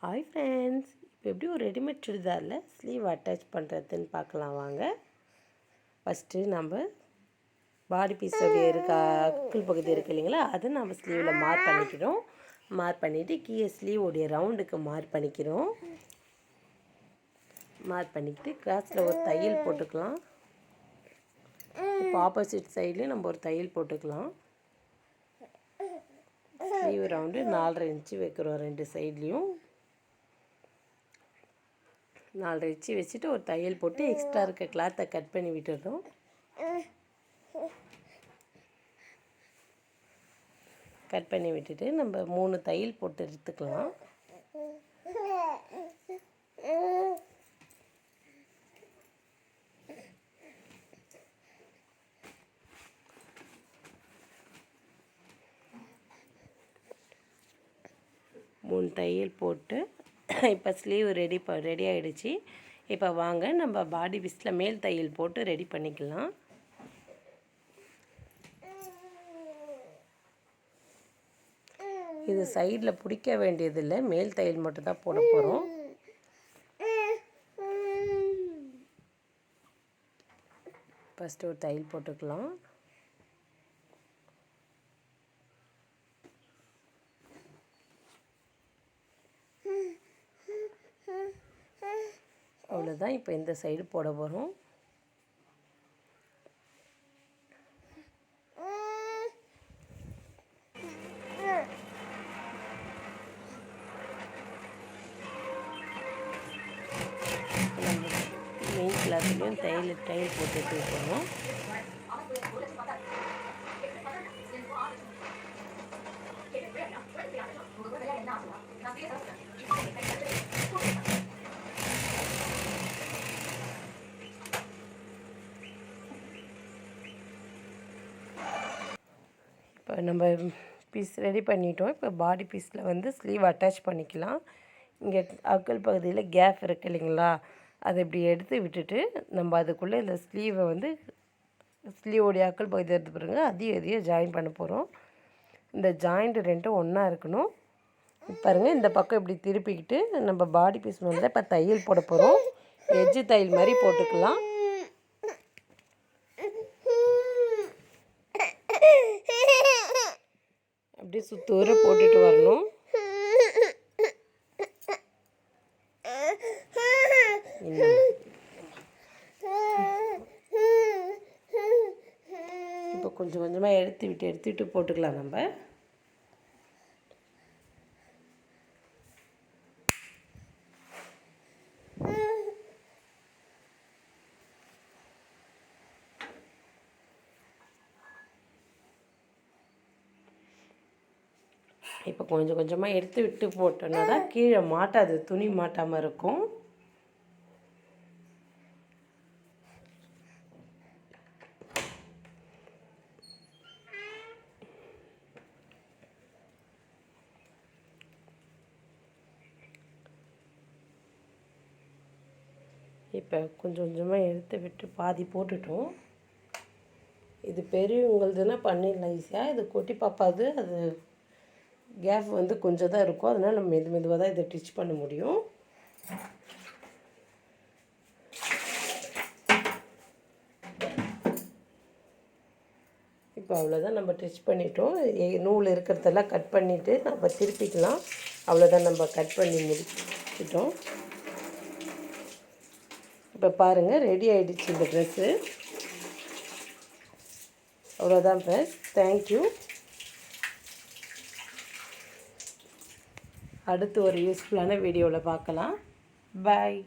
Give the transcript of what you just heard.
Hi friends, இப்போ எப்படி ஒரு ரெடிமேட் சுடிதாரில் ஸ்லீவ் அட்டாச் பண்ணுறதுன்னு பார்க்கலாம் வாங்க. ஃபஸ்ட்டு நம்ம பாடி பீஸோடைய அக்கிள் பகுதி இருக்குது இல்லைங்களா, அதை நம்ம ஸ்லீவில் மார்க் பண்ணிக்கிறோம். மார்க் பண்ணிவிட்டு கீழே ஸ்லீவோடைய ரவுண்டுக்கு மார்க் பண்ணிக்கிறோம். மார்க் பண்ணிக்கிட்டு கிராஸில் ஒரு தையல் போட்டுக்கலாம். இப்போ ஆப்போசிட் சைட்லேயும் நம்ம ஒரு தையல் போட்டுக்கலாம். ஸ்லீவ் ரவுண்டு 4.5 இன்ச்சு வைக்கிறோம். ரெண்டு சைட்லேயும் 4.5 இன்ச்சு வச்சுட்டு ஒரு தையல் போட்டு எக்ஸ்ட்ரா இருக்க கிளாத்தை கட் பண்ணி விட்டுடுறோம். கட் பண்ணி விட்டுட்டு நம்ம 3 தையல் போட்டு எடுத்துக்கலாம். மூணு தையல் போட்டு இப்போ ஸ்லீவ் ரெடி ஆகிடுச்சு. இப்போ வாங்க நம்ம பாடி பீஸில் மேல் தையல் போட்டு ரெடி பண்ணிக்கலாம். இது சைடில் பிடிக்க வேண்டியதில்லை, மேல் தையல் மட்டும் தான் போட போகிறோம். ஃபஸ்ட்டு ஒரு தையல் போட்டுக்கலாம். அவ்வளோதான். இப்போ இந்த சைடு போட போகிறோம். மெயின் கிளாஸ்லேயும் தையல் போட்டு போகிறோம். இப்போ நம்ம பீஸ் ரெடி பண்ணிட்டோம். இப்போ பாடி பீஸில் வந்து ஸ்லீவ் அட்டாச் பண்ணிக்கலாம். இங்கே அக்கல் பகுதியில் கேப் இருக்குது இல்லைங்களா, அதை இப்படி எடுத்து விட்டுட்டு நம்ம அதுக்குள்ளே இந்த ஸ்லீவை வந்து ஸ்லீவோடைய அக்கல் பகுதி எடுத்து பாருங்க, அதையும் ஜாயின் பண்ண போகிறோம். இந்த ஜாயிண்ட் ரெண்டும் ஒன்றா இருக்கணும். பாருங்கள், இந்த பக்கம் இப்படி திருப்பிக்கிட்டு நம்ம பாடி பீஸ் வந்து இப்போ தையல் போட போகிறோம். எஜ்ஜு தையல் மாதிரி போட்டுக்கலாம். அப்படியே சுத்தூர போட்டுட்டு வரணும். இப்போ கொஞ்சம் கொஞ்சமாக எடுத்து விட்டு போட்டுக்கலாம் நம்ம. இப்போ கொஞ்சம் கொஞ்சமாக எடுத்து விட்டு போட்டோன்னா தான் கீழே மாட்டாது, துணி மாட்டாமல் இருக்கும். இப்போ கொஞ்சம் கொஞ்சமாக எடுத்து விட்டு பாதி போட்டுட்டோம். இது பெரியவங்களதுன்னா பண்ணிடலாம் ஈஸியாக. இது குட்டி பாப்பாது, அது கேப் வந்து கொஞ்சம் தான் இருக்கும். அதனால் நம்ம மெதுவாக தான் இதை ஸ்டிச் பண்ண முடியும். இப்போ அவ்வளோதான், நம்ம ஸ்டிச் பண்ணிட்டோம். நூல் இருக்கிறதெல்லாம் கட் பண்ணிவிட்டு நம்ம திருப்பிக்கலாம். அவ்வளோதான், நம்ம கட் பண்ணி முடிச்சிட்டோம். இப்போ பாருங்கள், ரெடி ஆகிடுச்சு இந்த ட்ரெஸ்ஸு. அவ்வளோதான் ஃப்ரெண்ட்ஸ், தேங்க்யூ. அடுத்து ஒரு யூஸ்ஃபுல்லான வீடியோவில் பார்க்கலாம். பாய்.